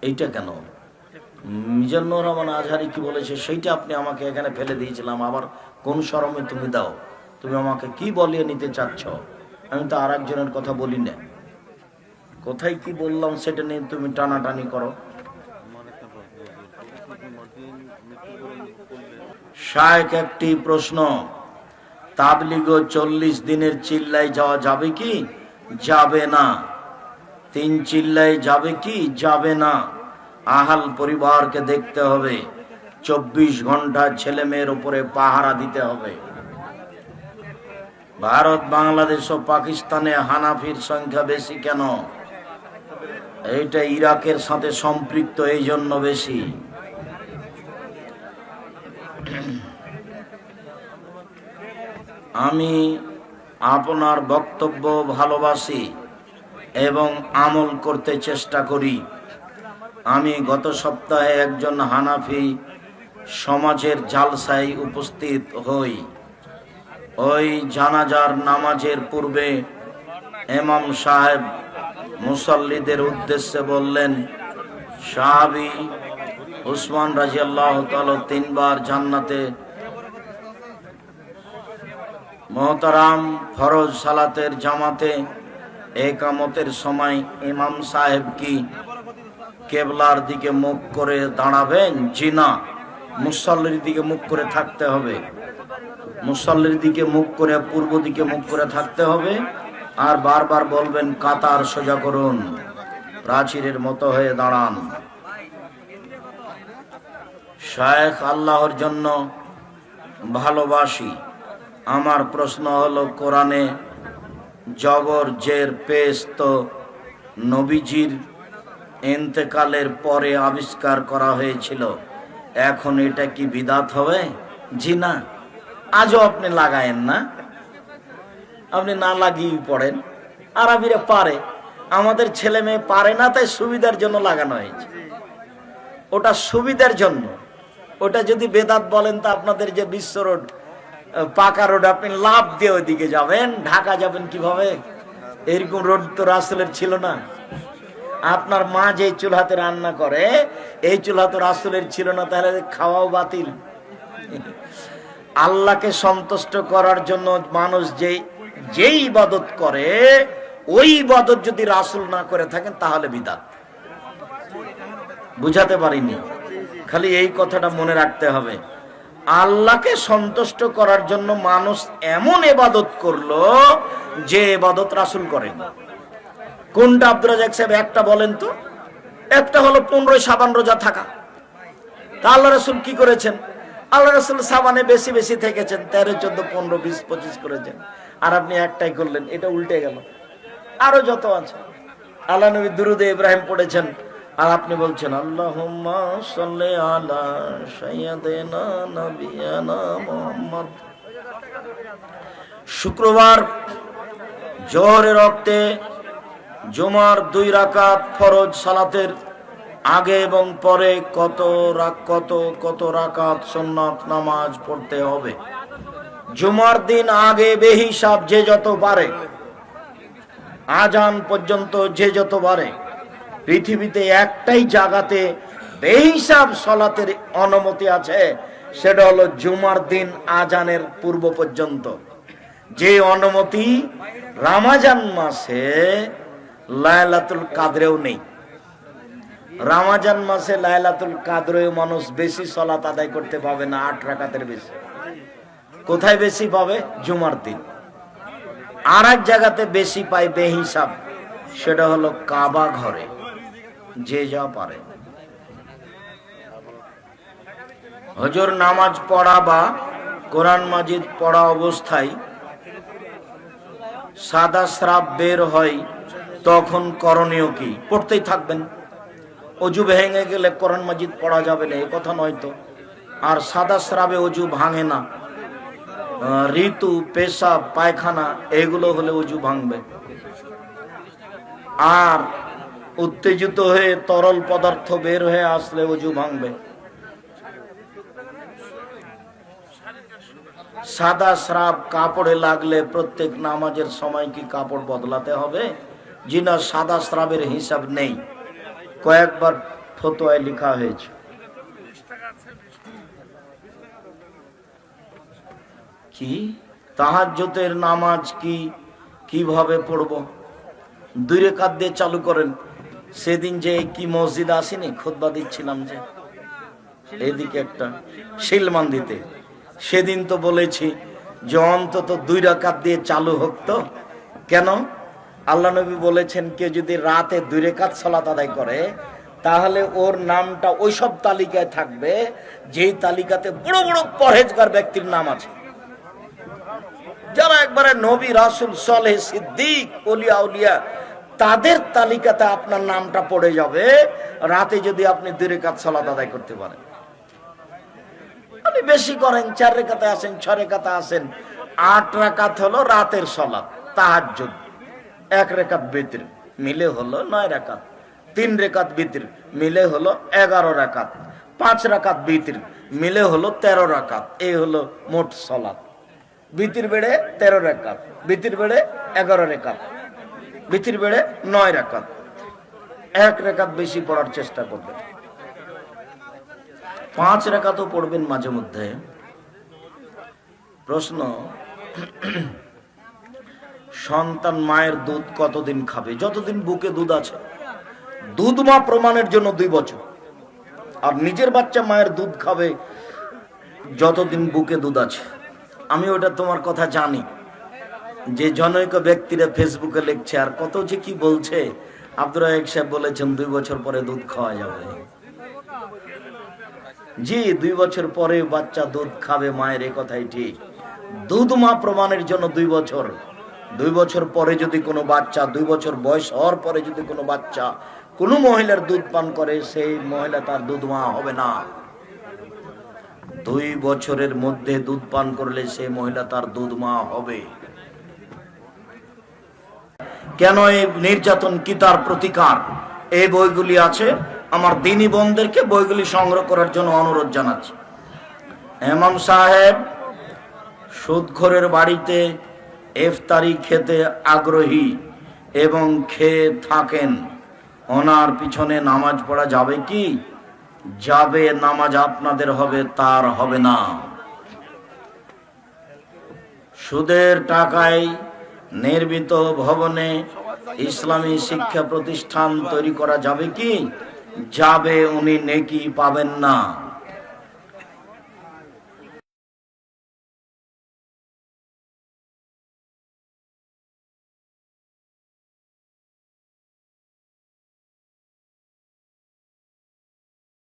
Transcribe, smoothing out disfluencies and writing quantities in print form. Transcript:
এইটা কেন? মিজানুর রহমান আজহারি কি বলেছে সেইটা আপনি আমাকে এখানে ফেলে দিয়েছিলাম, আবার কোন শরমে তুমি দাও? তুমি আমাকে কি বলিয়ে নিতে চাচ্ছ? আমি তো আর একজনের কথা বলি না। কোথায় কি বললাম সেটা নিয়ে তুমি টানাটানি করো। শায়েখ একটি প্রশ্ন, তাবলিগ 40 দিনের চিল্লায় যাওয়া যাবে কি? যাবে না। 3 চিল্লায় যাবে কি? যাবে না। আহাল পরিবারকে দেখতে হবে, 24 ঘন্টা ছেলে মেয়ের উপরে পাহারা দিতে হবে। ভারত, বাংলাদেশ ও পাকিস্তানে হানাফির সংখ্যা বেশি কেন? এইটা ইরাকের সাথে সম্পৃক্ত, এই জন্য বেশি। আমি আপনার বক্তব্য ভালোবাসি এবং আমল করতে চেষ্টা করি। আমি গত সপ্তাহে একজন হানাফি সমাজের জালসায় উপস্থিত হই। ওই জানাজার নামাজের পূর্বে ইমাম সাহেব মুসল্লিদের উদ্দেশ্যে বললেন, সাহাবী উসমান রাদিয়াল্লাহু তাআলা 3 বার জান্নাতে। মোহতারাম, ফরজ সালাতের জামাতে একামতের সময় ইমাম সাহেব কি কেবলার দিকে মুখ করে দাঁড়াবেন? জি না, মুসল্লির দিকে মুখ করে থাকতে হবে। মুসল্লির দিকে মুখ করে, পূর্ব দিকে মুখ করে থাকতে হবে। আর বারবার বলবেন, কাতার সোজা করুন, প্রাচীরের মতো হয়ে দাঁড়ান। শায়েখ, আল্লাহর জন্য ভালোবাসি। আমার প্রশ্ন হলো, কোরআনে জবর জের পেশ তো নবীজির ইন্তেকালের পরে আবিষ্কার করা হয়েছিল, এখন এটা কি বিদআত হবে? জি না। আজও আপনি লাগায়েন না, আপনি না লাগিয়ে পড়েন। আরবিরা পারে, আমাদের ছেলে মেয়ে পারে না, তাই সুবিধার জন্য লাগানো হয়েছে। ওটা সুবিধার জন্য। ওটা যদি বেদাত বলেন তা আপনাদের যে বিশ্ব রোড, পাকা রোড, আপনি লাভ দিয়ে ওইদিকে যাবেন, ঢাকা যাবেন কিভাবে? এরকম রোড তো রাসূলের ছিল না। আপনার মা যে চুলাতে রান্না করে, এই চুলা তো রাসূলের ছিল না, তাহলে খাওয়াও বাতিল। আল্লাহকে সন্তুষ্ট করার জন্য মানুষ যেই ইবাদত করে, ওই ইবাদত যদি রাসূল না করে থাকেন তাহলে বিদআত। বুঝাতে পারিনি? খালি এই কথাটা মনে রাখতে হবে। আল্লাহকে সন্তুষ্ট করার জন্য মানুষ এমন ইবাদত করলো যে ইবাদত রাসূল করেন। কোনটা আব্দুর রাজ্জাক সাহেব একটা বলেন তো? একটা হলো 15 শাবান রোজা থাকা। তা আল্লাহ রাসূল কি করেছেন? আল্লাহ রাসূল শাবানে বেশি বেশি থেকেছেন, 13, 14, 15, 20, 25 করেছেন। আর আপনি একটাই করলেন, এটা উল্টে গেল। আরো যত আছে, আল্লাহ নবী দুরুদে ইব্রাহিম পড়েছেন, আর আপনি বলছেন আল্লাহুম্মা সাল্লি আলা সাইয়্যিদিনা নাবিয়ানা মুহাম্মদ। শুক্রবার জোহরের ওয়াক্তে জুমার 2 রাকাত ফরজ সালাতের আগে এবং পরে কত রাকাত সুন্নাত নামাজ পড়তে হবে? জুমার দিন আগে বেহিসাব যে যত পারে, আজান পর্যন্ত যে যত পারে। পৃথিবীতে একটাই জায়গাতে বেহিসাব সালাতের অনুমতি আছে, সেটা হলো জুমার দিন আজানের পূর্ব পর্যন্ত। যে অনুমতি রমজান মাসে লাইলাতুল কাদরেও নেই। রমজান মাসে লাইলাতুল কাদরেও মানুষ বেশি সালাত আদায় করতে পাবে না, 8 রাকাতের বেশি। কোথায় বেশি পাবে? জুমার দিন। আর এক জায়গাতে বেশি পায় বেহিসাব, সেটা হলো কাবা ঘরে, যে যা পারে। হজর নামাজ পড়া বা কোরআন মাজিদ পড়া অবস্থায় সাদা স্রাব বের হয়, তখন করণীয় কি? পড়তেই থাকবেন। অজু ভেঙে গেলে কোরআন মাজিদ পড়া যাবে না, এই কথা নয় তো। আর সাদা স্রাবে অজু ভাঙে না। ঋতু, পেশাব, পায়খানা এগুলো হলে অজু ভাঙবে। আর উত্তেজিত হয়ে তরল পদার্থ বের হয়ে আসলে অজু ভাঙবে। সাদা স্রাব কাপড়ে লাগলে প্রত্যেক নামাজের সময় কি কাপড় বদলাতে হবে? জি না, সাদা স্রাবের হিসাব নেই। কয়েকবার ফতোয়ায় লেখা হয়েছে। কি তাহাজ্জুদের নামাজ কিভাবে পড়ব? 2 রাকাত দিয়ে চালু করেন। সেদিন যে কি মসজিদ আসেনি, খুতবা দিচ্ছিলাম যে এদিকে একটা শিলমান দিতে, সেদিন তো বলেছি যে অন্তত 2 রাকাত দিয়ে চালু হোক। তো কেন? আল্লাহ নবী বলেছেন কেউ যদি রাতে 2 রাকাত সালাত আদায় করে তাহলে ওর নামটা ওইসব তালিকায় থাকবে যেই তালিকাতে বড় বড় পরহেজগার ব্যক্তির নাম আছে, যারা একবারে নবী রাসূল সালেহ সিদ্দিক ওলিয়া উলিয়া, তাদের তালিকাতে আপনার নামটা পড়ে যাবে রাতে যদি আপনি 2 রাকাত সালাত আদায় করতে পারেন। আপনি বেশি করেন, 4 রাকাতে আসেন, 6 রাকাতে আসেন, 8 রাকাত হলো রাতের সালাত তাহাজ্জুদ, 1 রাকাত বিতর মিলে হলো 9 রাকাত, 3 রাকাত বিতর মিলে হলো 11 রাকাত, 5 রাকাত বিতর মিলে হলো 13 রাকাত। এই হলো মোট সালাত। বিতর বেড়ে 13 রাকাত, বিতর বেড়ে 11 রাকাত, বিতর বেড়ে 9 রাকাত। 1 রাকাত বেশি পড়ার চেষ্টা করবেন। 5 রাকাতও পড়বেন মাঝে মধ্যে। প্রশ্ন, সন্তান মায়ের দুধ কতদিন খাবে? যতদিন বুকে দুধ আছে। দুধ মা প্রমাণের জন্য 2 বছর, আর নিজের বাচ্চা মায়ের দুধ খাবে যতদিন বুকে দুধ আছে। আমি ওটা তোমার কথা জানি, যে জনৈক ব্যক্তিরা ফেসবুকে লিখছে আর কত যে কি বলছে। আব্দুর রাজ্জাক সাহেব বলেছেন 2 বছর পরে দুধ খাওয়া যাবে। জি, 2 বছর পরে বাচ্চা দুধ খাবে মায়ের, এই কথাই ঠিক। দুধ মা প্রমাণের জন্য 2 বছর। 2 বছর পরে যদি কোনো বাচ্চা, 2 বছর বয়স হওয়ার পরে যদি কোনো বাচ্চা কোনো মহিলার দুধ পান করে, সেই মহিলা তার দুধ মা হবে না। 2 বছরের মধ্যে দুধ পান করলে সেই মহিলা তার দুধ মা হবে। কেন এই নির্যাতন, কি তার প্রতিকার? এই বইগুলি আছে। আমার দিনী বোনদেরকে বইগুলি সংগ্রহ করার জন্য অনুরোধ জানাচ্ছি। ইমাম সাহেব সুদখোরের বাড়িতে ইফতারি খেতে আগ্রহী এবং খেয়ে থাকেন, ওনার পিছনে নামাজ পড়া যাবে কি? যাবে, নামাজ আপনাদের হবে, তার হবে না। সুদের টাকায় নির্মিত ভবনে ইসলামী শিক্ষা প্রতিষ্ঠান তৈরি করা যাবে কি? যাবে, উনি নেকি পাবেন না।